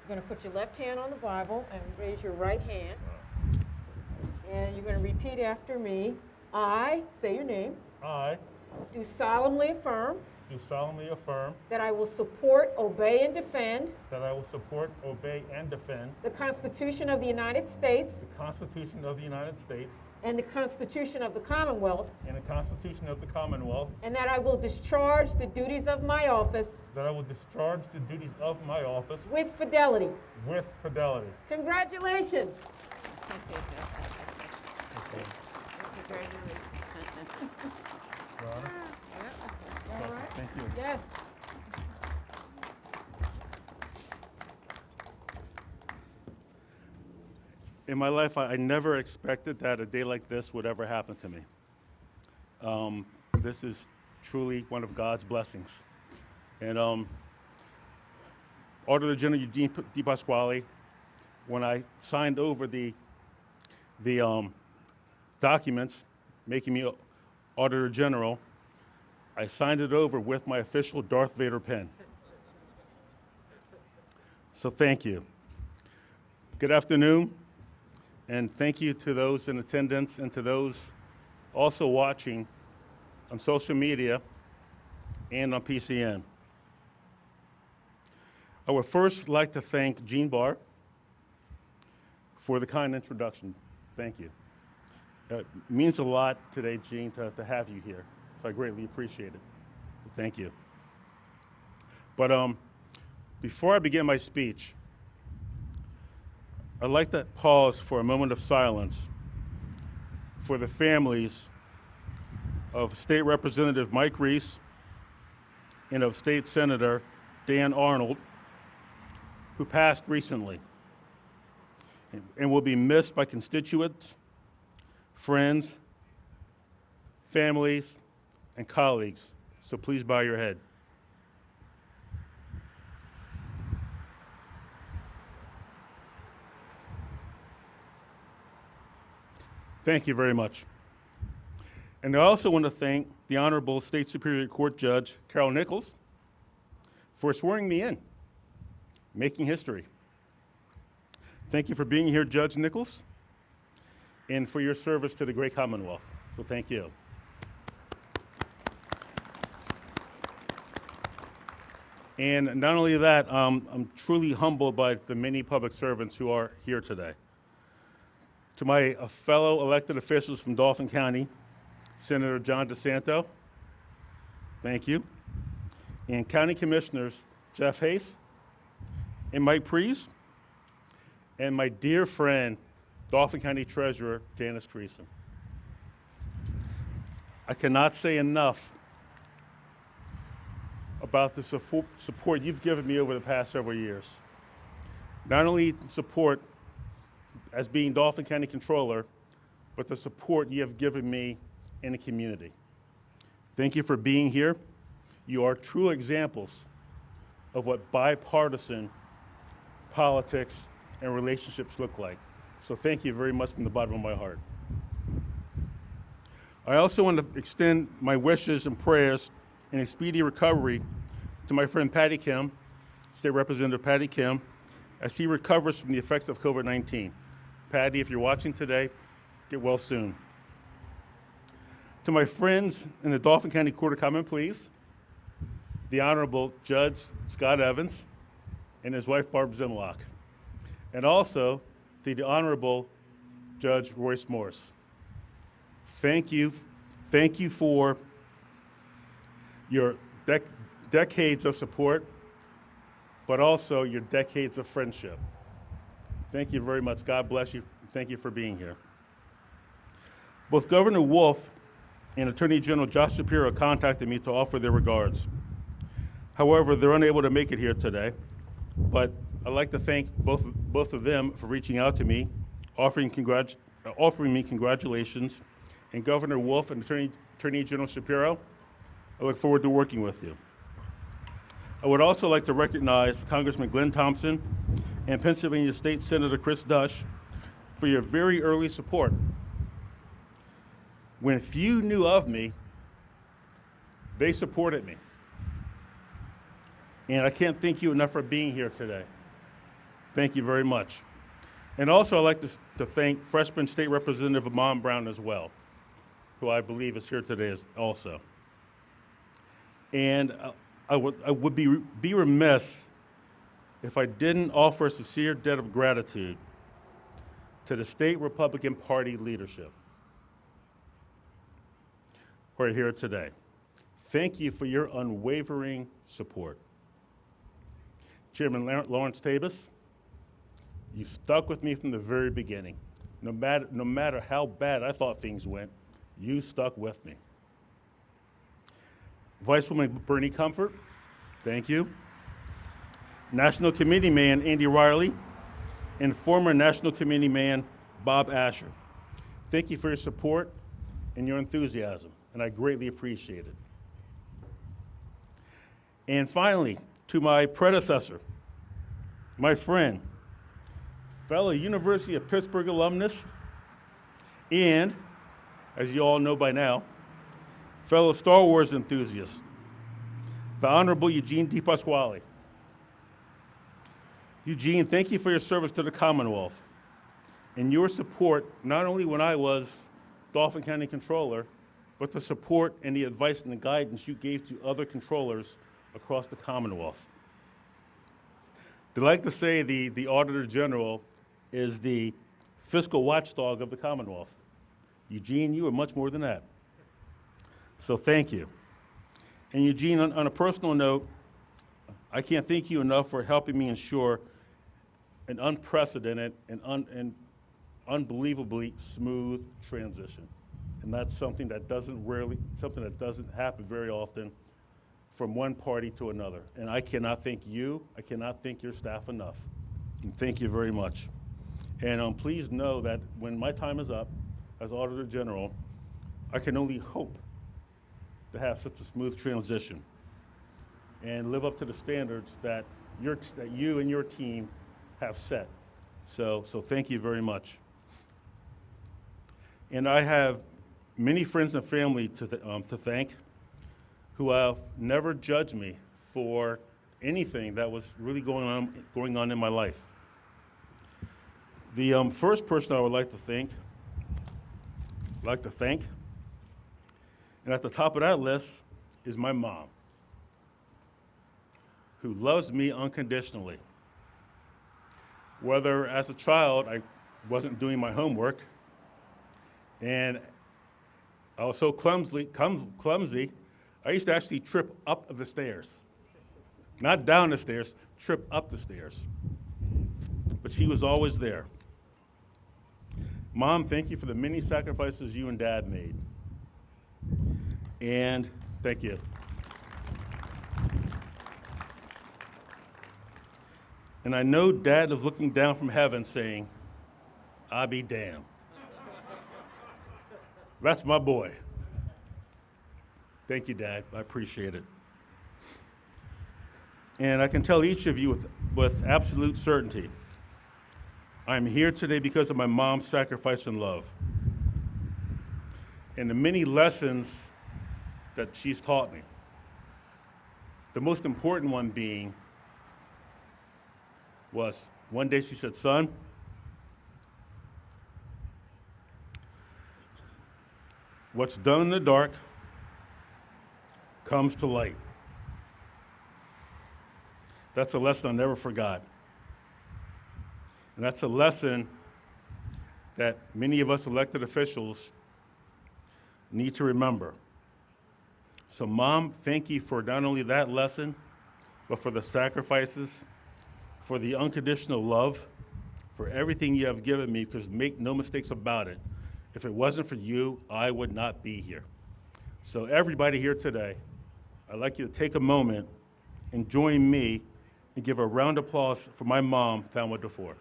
You're going to put your left hand on the Bible and raise your right hand. And you're going to repeat after me. I, say your name, I do solemnly affirm do solemnly affirm that I will support, obey, and defend that I will support, obey, and defend the Constitution of the United States the Constitution of the United States and the Constitution of the Commonwealth, and the Constitution of the Commonwealth, and that I will discharge the duties of my office that I will discharge the duties of my office with fidelity. with fidelity. Congratulations. Your Honor. All right. Thank you. Yes. In my life, I never expected that a day like this would ever happen to me. This is truly one of God's blessings. And Auditor General Eugene DePasquale, when I signed over the documents making me Auditor General, I signed it over with my official Darth Vader pen. So thank you. Good afternoon, and thank you to those in attendance and to those also watching on social media and on PCN. I would first like to thank Gene Barr for the kind introduction. Thank you. It means a lot today, Gene, to have you here, so I greatly appreciate it. Thank you. But before I begin my speech, I'd like to pause for a moment of silence for the families of State Representative Mike Reese and of State Senator Dan Arnold, who passed recently and will be missed by constituents, friends, families, and colleagues. So please bow your head. Thank you very much. And I also want to thank the Honorable State Superior Court Judge Carol Nichols for swearing me in, making history. Thank you for being here, Judge Nichols, and for your service to the great Commonwealth. So thank you. And not only that, I'm truly humbled by the many public servants who are here today. To my fellow elected officials from Dauphin County, Senator John DeSanto, thank you. And County Commissioners Jeff Hayes and Mike Prees, and my dear friend, Dauphin County Treasurer Janice Creason. I cannot say enough about the support you've given me over the past several years. Not only support as being Dauphin County Controller, but the support you have given me in the community. Thank you for being here. You are true examples of what bipartisan politics and relationships look like. So thank you very much from the bottom of my heart. I also want to extend my wishes and prayers and a speedy recovery to my friend Patty Kim, State Representative Patty Kim, as he recovers from the effects of COVID-19. Patty, if you're watching today, get well soon. To my friends in the Dauphin County Court of Common Pleas, the Honorable Judge Scott Evans and his wife Barb Zimlock, and also to the Honorable Judge Royce Morse. Thank you for your decades of support, but also your decades of friendship. Thank you very much. God bless you. Thank you for being here. Both Governor Wolf and Attorney General Josh Shapiro contacted me to offer their regards. However, they're unable to make it here today, but I'd like to thank both of them for reaching out to me, offering me congratulations, and Governor Wolf and Attorney General Shapiro, I look forward to working with you. I would also like to recognize Congressman Glenn Thompson and Pennsylvania State Senator Chris Dush for your very early support. When few knew of me, they supported me. And I can't thank you enough for being here today. Thank you very much. And also, I'd like to thank freshman State Representative Amon Brown as well, who I believe is here today also. And I would be remiss if I didn't offer a sincere debt of gratitude to the state Republican Party leadership who are here today. Thank you for your unwavering support. Chairman Lawrence Tabus, you stuck with me from the very beginning. No matter how bad I thought things went, you stuck with me. Vicewoman Bernie Comfort, thank you. National Committee Man Andy Riley, and former National Committee Man Bob Asher. Thank you for your support and your enthusiasm, and I greatly appreciate it. And finally, to my predecessor, my friend, fellow University of Pittsburgh alumnus, and, as you all know by now, fellow Star Wars enthusiast, the Honorable Eugene DePasquale. Eugene, thank you for your service to the Commonwealth and your support, not only when I was Dauphin County Controller, but the support and the advice and the guidance you gave to other controllers across the Commonwealth. They like to say the Auditor General is the fiscal watchdog of the Commonwealth. Eugene, you are much more than that. So thank you. And Eugene, on a personal note, I can't thank you enough for helping me ensure an unprecedented and unbelievably smooth transition. And that's something that doesn't happen very often from one party to another. And I cannot thank you, I cannot thank your staff enough. And thank you very much. And please know that when my time is up as Auditor General, I can only hope to have such a smooth transition and live up to the standards that you and your team have set. So thank you very much. And I have many friends and family to thank who have never judged me for anything that was really going on in my life. The first person I would like to thank, and at the top of that list is my mom, who loves me unconditionally. Whether as a child I wasn't doing my homework, and I was so clumsy, I used to actually trip up the stairs. Not down the stairs, trip up the stairs. But she was always there. Mom, thank you for the many sacrifices you and Dad made. And thank you. And I know Dad is looking down from heaven saying, I'll be damned. That's my boy. Thank you, Dad. I appreciate it. And I can tell each of you with absolute certainty, I'm here today because of my mom's sacrifice and love, and the many lessons that she's taught me. The most important one being was one day she said, son, what's done in the dark comes to light. That's a lesson I never forgot. And that's a lesson that many of us elected officials need to remember. So Mom, thank you for not only that lesson, but for the sacrifices, for the unconditional love, for everything you have given me, because make no mistakes about it, if it wasn't for you, I would not be here. So everybody here today, I'd like you to take a moment and join me and give a round of applause for my mom, Thelma DeFoor.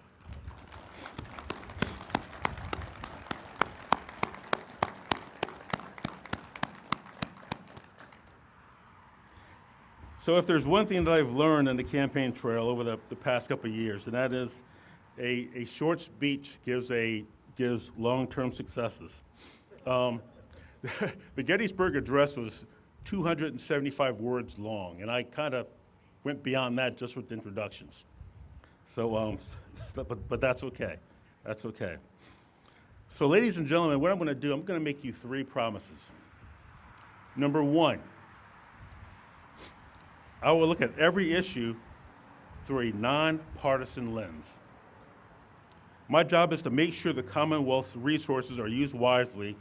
So if there's one thing that I've learned on the campaign trail over the past couple of years, and that is a short speech gives long-term successes. The Gettysburg Address was 275 words long, and I kind of went beyond that just with introductions. So, but that's okay. That's okay. So, ladies and gentlemen, what I'm going to do, I'm going to make you 3 promises. Number 1, I will look at every issue through a nonpartisan lens. My job is to make sure the Commonwealth's resources are used wisely,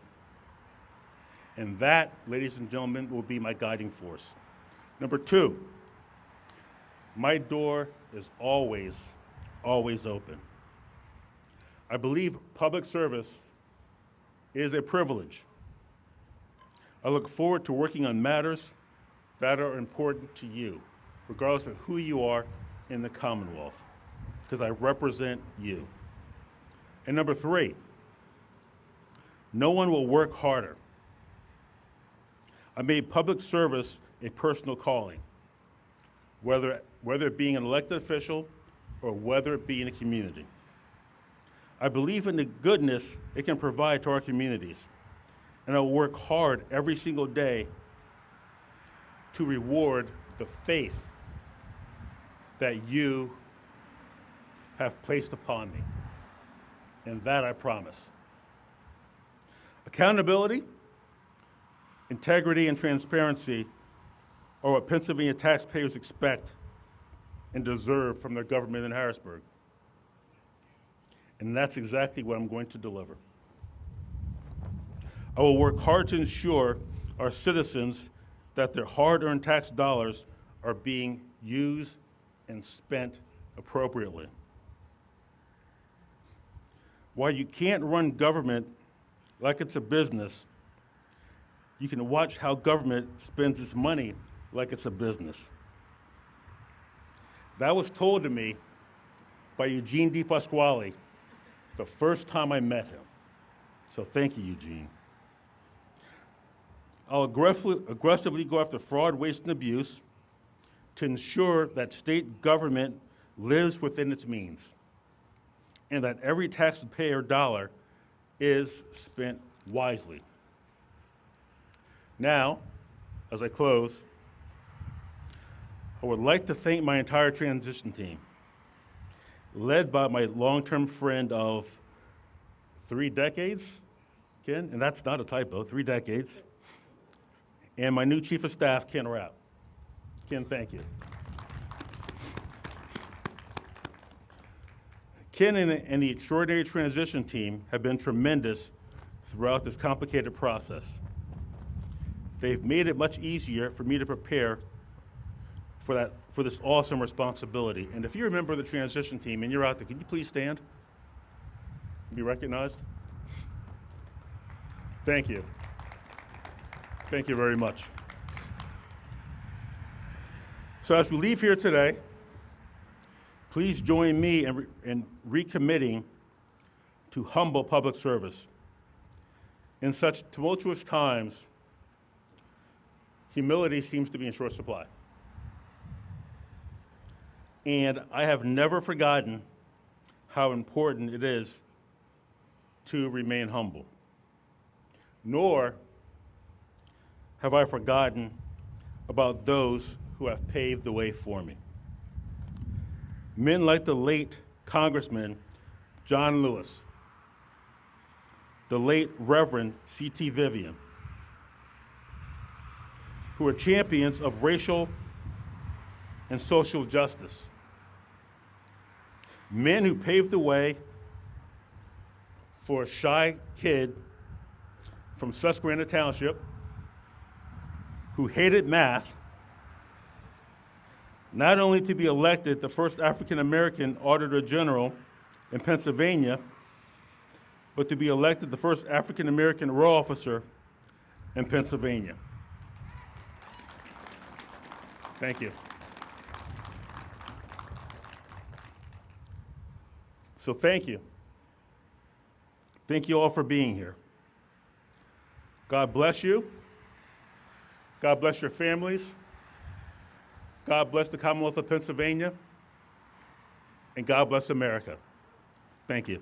and that, ladies and gentlemen, will be my guiding force. Number 2, my door is always, always open. I believe public service is a privilege. I look forward to working on matters that are important to you, regardless of who you are in the Commonwealth, because I represent you. And number 3, no one will work harder. I made public service a personal calling, whether it being an elected official or whether it be in a community. I believe in the goodness it can provide to our communities, and I will work hard every single day to reward the faith that you have placed upon me. And that I promise. Accountability, integrity, and transparency are what Pennsylvania taxpayers expect and deserve from their government in Harrisburg. And that's exactly what I'm going to deliver. I will work hard to ensure our citizens that their hard-earned tax dollars are being used and spent appropriately. While you can't run government like it's a business, you can watch how government spends its money like it's a business. That was told to me by Eugene DePasquale the first time I met him. So thank you, Eugene. I'll aggressively go after fraud, waste, and abuse to ensure that state government lives within its means and that every taxpayer dollar is spent wisely. Now, as I close, I would like to thank my entire transition team, led by my long-term friend of 3 decades, Ken, and that's not a typo, 3 decades, and my new chief of staff, Ken Rapp. Ken, thank you. Ken and the extraordinary transition team have been tremendous throughout this complicated process. They've made it much easier for me to prepare for this awesome responsibility. And if you remember the transition team and you're out there, can you please stand? Be recognized? Thank you. Thank you very much. So as we leave here today, please join me in recommitting to humble public service. In such tumultuous times, humility seems to be in short supply. And I have never forgotten how important it is to remain humble. Nor have I forgotten about those who have paved the way for me. Men like the late Congressman John Lewis, the late Reverend C.T. Vivian, who are champions of racial and social justice. Men who paved the way for a shy kid from Susquehanna Township who hated math, not only to be elected the first African-American Auditor General in Pennsylvania, but to be elected the first African-American Royal Officer in Pennsylvania. Thank you. So thank you. Thank you all for being here. God bless you. God bless your families. God bless the Commonwealth of Pennsylvania. And God bless America. Thank you.